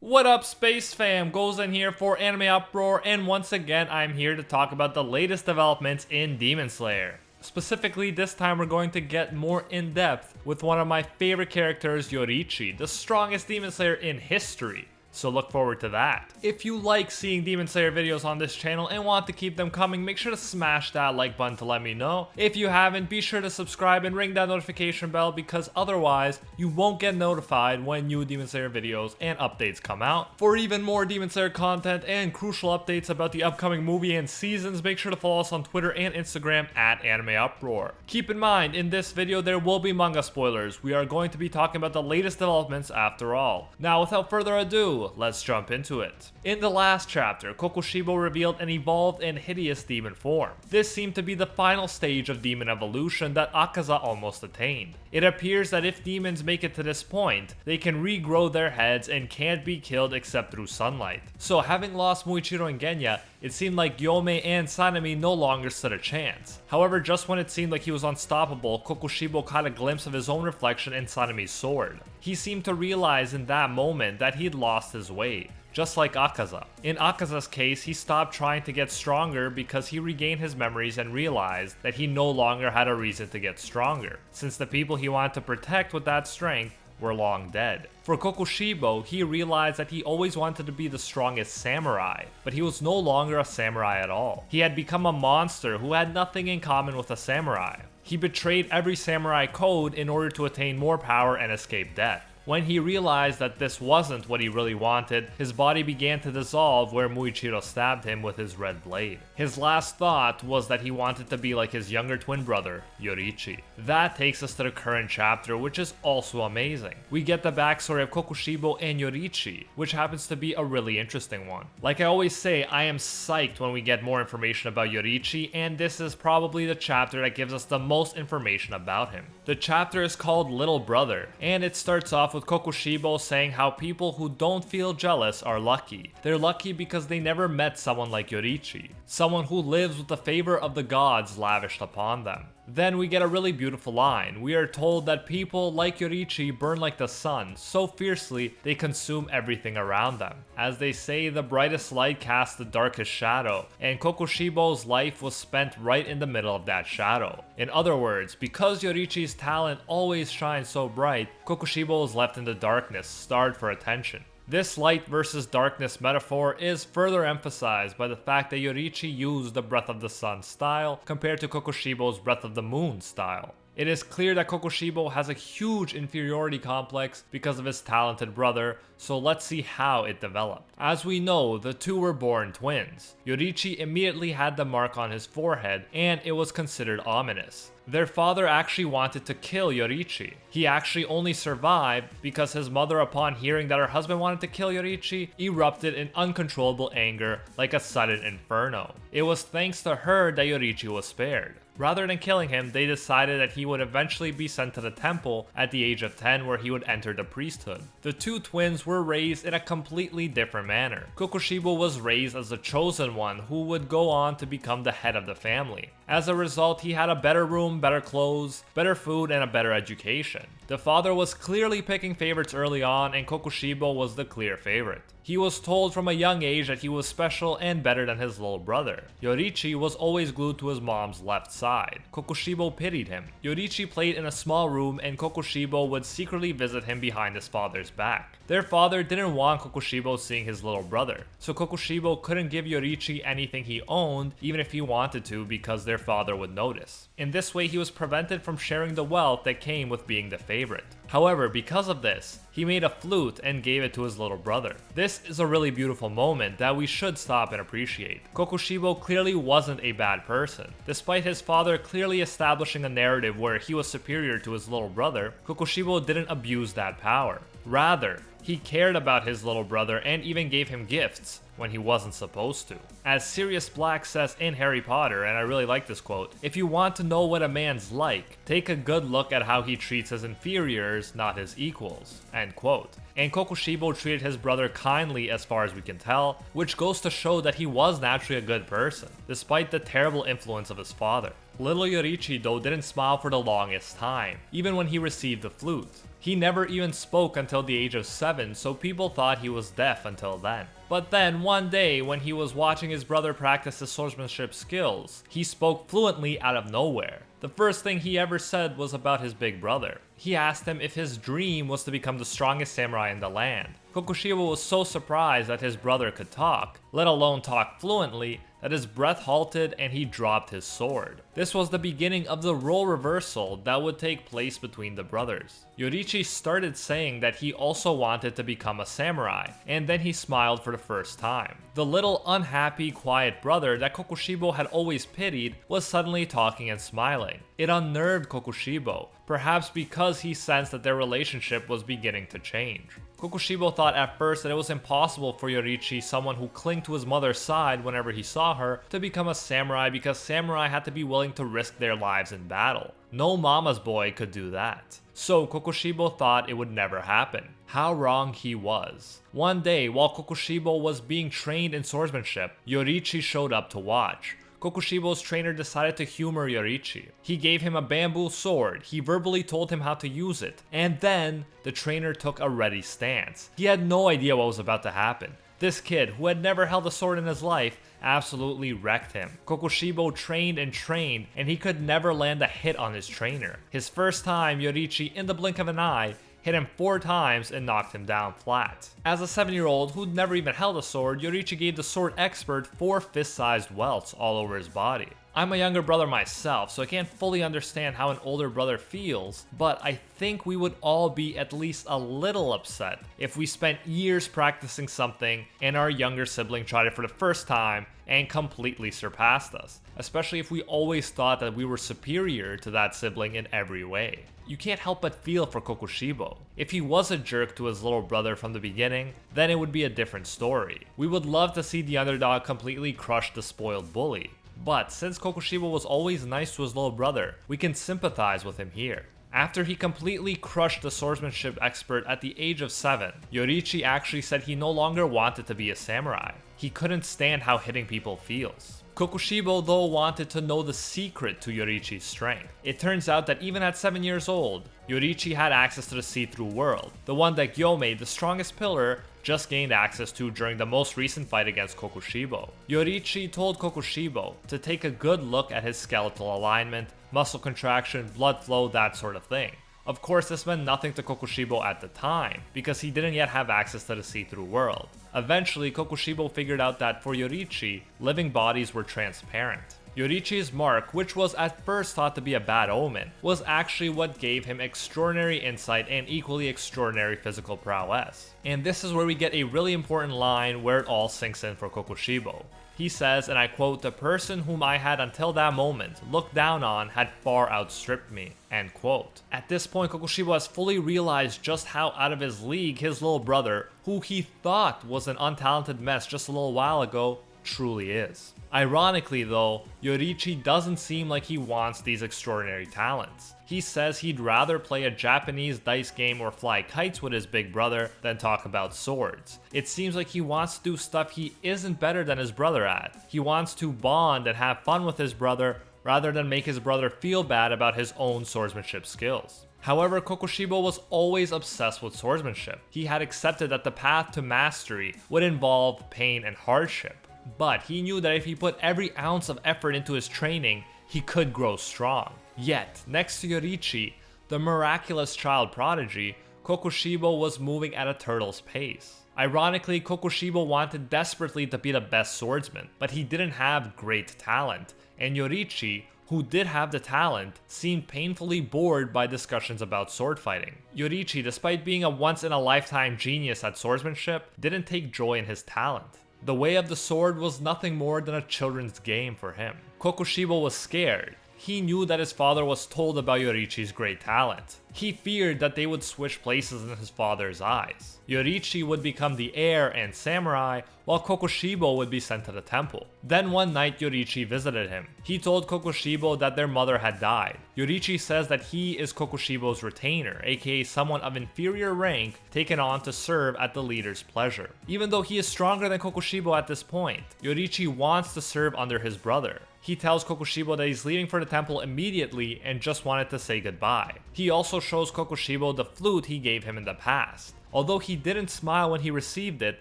What up, Space Fam? Goes in here for AnimeUproar, and once again, I'm here to talk about the latest developments in Demon Slayer. Specifically, this time we're going to get more in depth with one of my favorite characters, Yoriichi, the strongest Demon Slayer in history. So look forward to that. If you like seeing Demon Slayer videos on this channel and want to keep them coming, make sure to smash that like button to let me know. If you haven't, be sure to subscribe and ring that notification bell, because otherwise you won't get notified when new Demon Slayer videos and updates come out. For even more Demon Slayer content and crucial updates about the upcoming movie and seasons, make sure to follow us on Twitter and Instagram at AnimeUproar. Keep in mind, in this video there will be manga spoilers. We are going to be talking about the latest developments after all. Now, without further ado, let's jump into it. In the last chapter, Kokushibo revealed an evolved and hideous demon form. This seemed to be the final stage of demon evolution that Akaza almost attained. It appears that if demons make it to this point, they can regrow their heads and can't be killed except through sunlight. So having lost Muichiro and Genya, it seemed like Yome and Sanemi no longer stood a chance. However, just when it seemed like he was unstoppable, Kokushibo caught a glimpse of his own reflection in Sanemi's sword. He seemed to realize in that moment that he'd lost his way, just like Akaza. In Akaza's case, he stopped trying to get stronger because he regained his memories and realized that he no longer had a reason to get stronger, since the people he wanted to protect with that strength were long dead. For Kokushibo, he realized that he always wanted to be the strongest samurai, but he was no longer a samurai at all. He had become a monster who had nothing in common with a samurai. He betrayed every samurai code in order to attain more power and escape death. When he realized that this wasn't what he really wanted, his body began to dissolve where Muichiro stabbed him with his red blade. His last thought was that he wanted to be like his younger twin brother, Yoriichi. That takes us to the current chapter, which is also amazing. We get the backstory of Kokushibo and Yoriichi, which happens to be a really interesting one. Like I always say, I am psyched when we get more information about Yoriichi, and this is probably the chapter that gives us the most information about him. The chapter is called Little Brother, and it starts off with Kokushibo saying how people who don't feel jealous are lucky. They're lucky because they never met someone like Yoriichi, someone who lives with the favor of the gods lavished upon them. Then we get a really beautiful line. We are told that people like Yoriichi burn like the sun, so fiercely they consume everything around them. As they say, the brightest light casts the darkest shadow, and Kokushibo's life was spent right in the middle of that shadow. In other words, because Yoriichi's talent always shines so bright, Kokushibo is left in the darkness, starved for attention. This light versus darkness metaphor is further emphasized by the fact that Yoriichi used the Breath of the Sun style compared to Kokushibo's Breath of the Moon style. It is clear that Kokushibo has a huge inferiority complex because of his talented brother, so let's see how it developed. As we know, the two were born twins. Yoriichi immediately had the mark on his forehead, and it was considered ominous. Their father actually wanted to kill Yoriichi. He actually only survived because his mother, upon hearing that her husband wanted to kill Yoriichi, erupted in uncontrollable anger like a sudden inferno. It was thanks to her that Yoriichi was spared. Rather than killing him, they decided that he would eventually be sent to the temple at the age of 10, where he would enter the priesthood. The two twins were raised in a completely different manner. Kokushibo was raised as the chosen one who would go on to become the head of the family. As a result, he had a better room, better clothes, better food, and a better education. The father was clearly picking favorites early on, and Kokushibo was the clear favorite. He was told from a young age that he was special and better than his little brother. Yoriichi was always glued to his mom's left side. Kokushibo pitied him. Yoriichi played in a small room, and Kokushibo would secretly visit him behind his father's back. Their father didn't want Kokushibo seeing his little brother, so Kokushibo couldn't give Yoriichi anything he owned, even if he wanted to, because their father would notice. In this way, he was prevented from sharing the wealth that came with being the favorite. However, because of this, he made a flute and gave it to his little brother. This is a really beautiful moment that we should stop and appreciate. Kokushibo clearly wasn't a bad person. Despite his father clearly establishing a narrative where he was superior to his little brother, Kokushibo didn't abuse that power. Rather, he cared about his little brother and even gave him gifts when he wasn't supposed to. As Sirius Black says in Harry Potter, and I really like this quote, "If you want to know what a man's like, take a good look at how he treats his inferiors, not his equals." End quote. And Kokushibo treated his brother kindly as far as we can tell, which goes to show that he was naturally a good person, despite the terrible influence of his father. Little Yoriichi though didn't smile for the longest time, even when he received the flute. He never even spoke until the age of 7, so people thought he was deaf until then. But then one day, when he was watching his brother practice his swordsmanship skills, he spoke fluently out of nowhere. The first thing he ever said was about his big brother. He asked him if his dream was to become the strongest samurai in the land. Kokushibo was so surprised that his brother could talk, let alone talk fluently, that his breath halted and he dropped his sword. This was the beginning of the role reversal that would take place between the brothers. Yoriichi started saying that he also wanted to become a samurai, and then he smiled for the first time. The little unhappy, quiet brother that Kokushibo had always pitied was suddenly talking and smiling. It unnerved Kokushibo, perhaps because he sensed that their relationship was beginning to change. Kokushibo thought at first that it was impossible for Yoriichi, someone who clung to his mother's side whenever he saw her, to become a samurai because samurai had to be willing to risk their lives in battle. No mama's boy could do that. So Kokushibo thought it would never happen. How wrong he was. One day, while Kokushibo was being trained in swordsmanship, Yoriichi showed up to watch. Kokushibo's trainer decided to humor Yoriichi. He gave him a bamboo sword, he verbally told him how to use it, and then the trainer took a ready stance. He had no idea what was about to happen. This kid, who had never held a sword in his life, absolutely wrecked him. Kokushibo trained, and he could never land a hit on his trainer. His first time, Yoriichi, in the blink of an eye, hit him 4 times and knocked him down flat. As a 7-year-old who'd never even held a sword, Yoriichi gave the sword expert 4 fist-sized welts all over his body. I'm a younger brother myself, so I can't fully understand how an older brother feels, but I think we would all be at least a little upset if we spent years practicing something and our younger sibling tried it for the first time and completely surpassed us, especially if we always thought that we were superior to that sibling in every way. You can't help but feel for Kokushibo. If he was a jerk to his little brother from the beginning, then it would be a different story. We would love to see the underdog completely crush the spoiled bully. But since Kokushibo was always nice to his little brother, we can sympathize with him here. After he completely crushed the swordsmanship expert at the age of 7, Yoriichi actually said he no longer wanted to be a samurai. He couldn't stand how hitting people feels. Kokushibo though wanted to know the secret to Yoriichi's strength. It turns out that even at 7 years old, Yoriichi had access to the see-through world, the one that Gyomei, the strongest pillar, just gained access to during the most recent fight against Kokushibo. Yoriichi told Kokushibo to take a good look at his skeletal alignment, muscle contraction, blood flow, that sort of thing. Of course, this meant nothing to Kokushibo at the time, because he didn't yet have access to the see-through world. Eventually, Kokushibo figured out that for Yoriichi, living bodies were transparent. Yoriichi's mark, which was at first thought to be a bad omen, was actually what gave him extraordinary insight and equally extraordinary physical prowess. And this is where we get a really important line where it all sinks in for Kokushibo. He says, and I quote, "The person whom I had until that moment looked down on had far outstripped me," end quote. At this point, Kokushibo has fully realized just how out of his league his little brother, who he thought was an untalented mess just a little while ago, truly is. Ironically though, Yoriichi doesn't seem like he wants these extraordinary talents. He says he'd rather play a Japanese dice game or fly kites with his big brother than talk about swords. It seems like he wants to do stuff he isn't better than his brother at. He wants to bond and have fun with his brother rather than make his brother feel bad about his own swordsmanship skills. However, Kokushibo was always obsessed with swordsmanship. He had accepted that the path to mastery would involve pain and hardship. But he knew that if he put every ounce of effort into his training, he could grow strong. Yet, next to Yoriichi, the miraculous child prodigy, Kokushibo was moving at a turtle's pace. Ironically, Kokushibo wanted desperately to be the best swordsman, but he didn't have great talent, and Yoriichi, who did have the talent, seemed painfully bored by discussions about sword fighting. Yoriichi, despite being a once-in-a-lifetime genius at swordsmanship, didn't take joy in his talent. The way of the sword was nothing more than a children's game for him. Kokushibo was scared. He knew that his father was told about Yoriichi's great talent. He feared that they would switch places in his father's eyes. Yoriichi would become the heir and samurai, while Kokushibo would be sent to the temple. Then one night Yoriichi visited him. He told Kokushibo that their mother had died. Yoriichi says that he is Kokushibo's retainer, aka someone of inferior rank taken on to serve at the leader's pleasure. Even though he is stronger than Kokushibo at this point, Yoriichi wants to serve under his brother. He tells Kokushibo that he's leaving for the temple immediately and just wanted to say goodbye. He also shows Kokushibo the flute he gave him in the past. Although he didn't smile when he received it,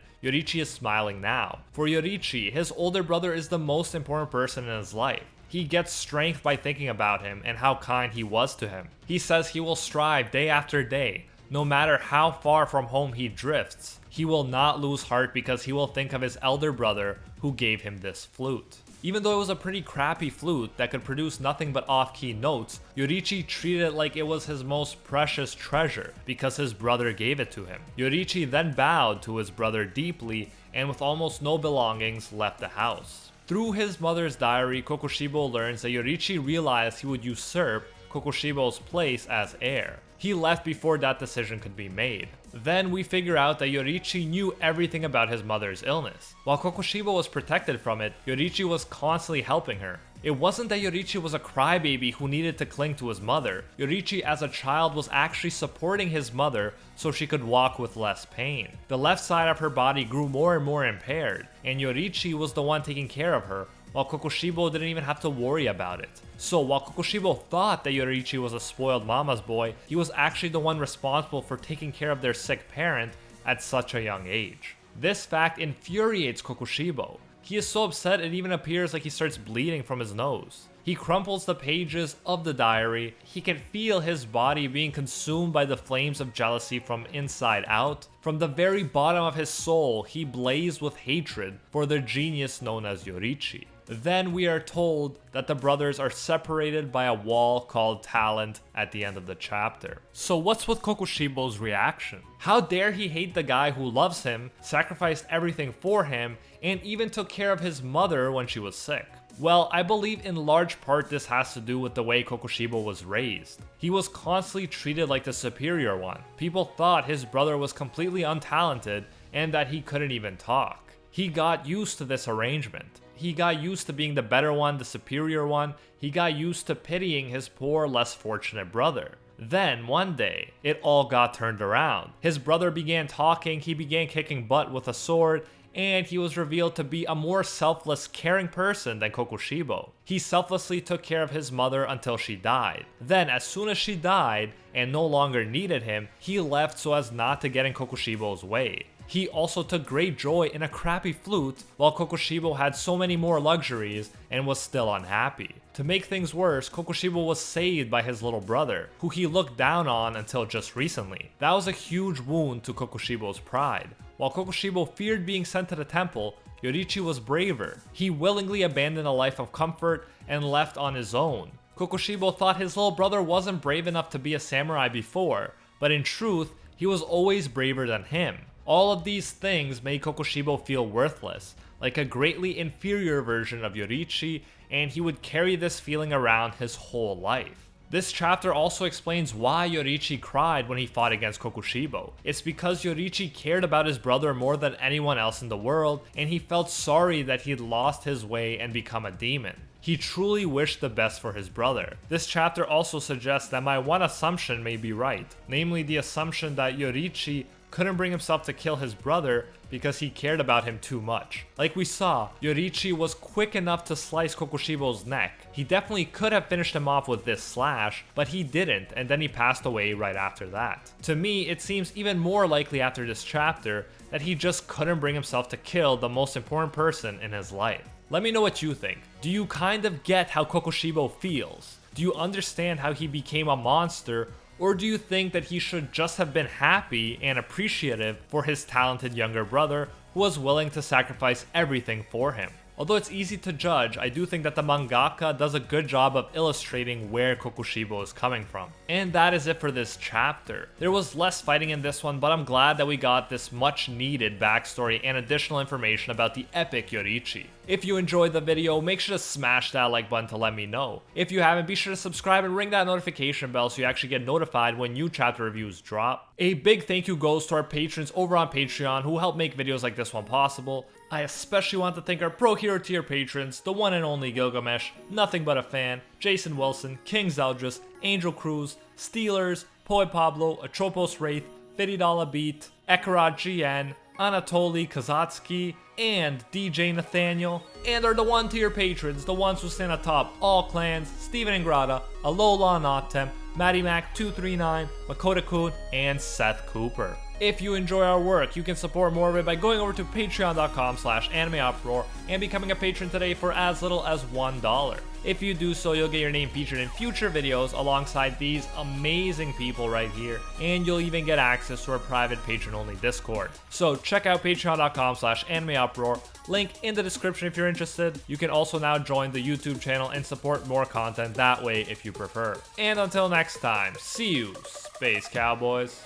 Yoriichi is smiling now. For Yoriichi, his older brother is the most important person in his life. He gets strength by thinking about him and how kind he was to him. He says he will strive day after day. No matter how far from home he drifts, he will not lose heart because he will think of his elder brother who gave him this flute. Even though it was a pretty crappy flute that could produce nothing but off-key notes, Yoriichi treated it like it was his most precious treasure because his brother gave it to him. Yoriichi then bowed to his brother deeply and with almost no belongings left the house. Through his mother's diary, Kokushibo learns that Yoriichi realized he would usurp Kokushibo's place as heir. He left before that decision could be made. Then we figure out that Yoriichi knew everything about his mother's illness. While Kokushibo was protected from it, Yoriichi was constantly helping her. It wasn't that Yoriichi was a crybaby who needed to cling to his mother. Yoriichi as a child was actually supporting his mother so she could walk with less pain. The left side of her body grew more and more impaired, and Yoriichi was the one taking care of her, while Kokushibo didn't even have to worry about it. So while Kokushibo thought that Yoriichi was a spoiled mama's boy, he was actually the one responsible for taking care of their sick parent at such a young age. This fact infuriates Kokushibo. He is so upset it even appears like he starts bleeding from his nose. He crumples the pages of the diary. He can feel his body being consumed by the flames of jealousy from inside out. From the very bottom of his soul, he blazed with hatred for the genius known as Yoriichi. Then we are told that the brothers are separated by a wall called talent at the end of the chapter. So what's with Kokushibo's reaction? How dare he hate the guy who loves him, sacrificed everything for him, and even took care of his mother when she was sick? Well, I believe in large part this has to do with the way Kokushibo was raised. He was constantly treated like the superior one. People thought his brother was completely untalented and that he couldn't even talk. He got used to this arrangement. He got used to being the better one, the superior one. He got used to pitying his poor, less fortunate brother. Then, one day, it all got turned around. His brother began talking, he began kicking butt with a sword, and he was revealed to be a more selfless, caring person than Kokushibo. He selflessly took care of his mother until she died. Then, as soon as she died and no longer needed him, he left so as not to get in Kokushibo's way. He also took great joy in a crappy flute, while Kokushibo had so many more luxuries and was still unhappy. To make things worse, Kokushibo was saved by his little brother, who he looked down on until just recently. That was a huge wound to Kokushibo's pride. While Kokushibo feared being sent to the temple, Yoriichi was braver. He willingly abandoned a life of comfort and left on his own. Kokushibo thought his little brother wasn't brave enough to be a samurai before, but in truth, he was always braver than him. All of these things made Kokushibo feel worthless, like a greatly inferior version of Yoriichi, and he would carry this feeling around his whole life. This chapter also explains why Yoriichi cried when he fought against Kokushibo. It's because Yoriichi cared about his brother more than anyone else in the world, and he felt sorry that he'd lost his way and become a demon. He truly wished the best for his brother. This chapter also suggests that my one assumption may be right, namely the assumption that Yoriichi couldn't bring himself to kill his brother because he cared about him too much. Like we saw, Yoriichi was quick enough to slice Kokushibo's neck. He definitely could have finished him off with this slash, but he didn't, and then he passed away right after that. To me, it seems even more likely after this chapter that he just couldn't bring himself to kill the most important person in his life. Let me know what you think. Do you kind of get how Kokushibo feels? Do you understand how he became a monster? Or do you think that he should just have been happy and appreciative for his talented younger brother who was willing to sacrifice everything for him? Although it's easy to judge, I do think that the mangaka does a good job of illustrating where Kokushibo is coming from. And that is it for this chapter. There was less fighting in this one, but I'm glad that we got this much needed backstory and additional information about the epic Yoriichi. If you enjoyed the video, make sure to smash that like button to let me know. If you haven't, be sure to subscribe and ring that notification bell so you actually get notified when new chapter reviews drop. A big thank you goes to our patrons over on Patreon who help make videos like this one possible. I especially want to thank our Pro Hero tier patrons, the one and only Gilgamesh, Nothing But a Fan, Jason Wilson, King Zeldris, Angel Cruz, Steelers, Poe Pablo, Atropos Wraith, $50 Beat, Ekarad GN, Anatoly Kazatsky, and DJ Nathaniel, and are the 1-tier patrons, the ones who stand atop all clans, Steven Ingrata, Alola Notem, Matty Mac 239, Makoto Kun, and Seth Cooper. If you enjoy our work, you can support more of it by going over to patreon.com/AnimeUproar and becoming a patron today for as little as $1. If you do so, you'll get your name featured in future videos alongside these amazing people right here, and you'll even get access to our private patron-only Discord. So check out patreon.com/AnimeUproar, link in the description if you're interested. You can also now join the YouTube channel and support more content that way if you prefer. And until next time, see you, Space Cowboys.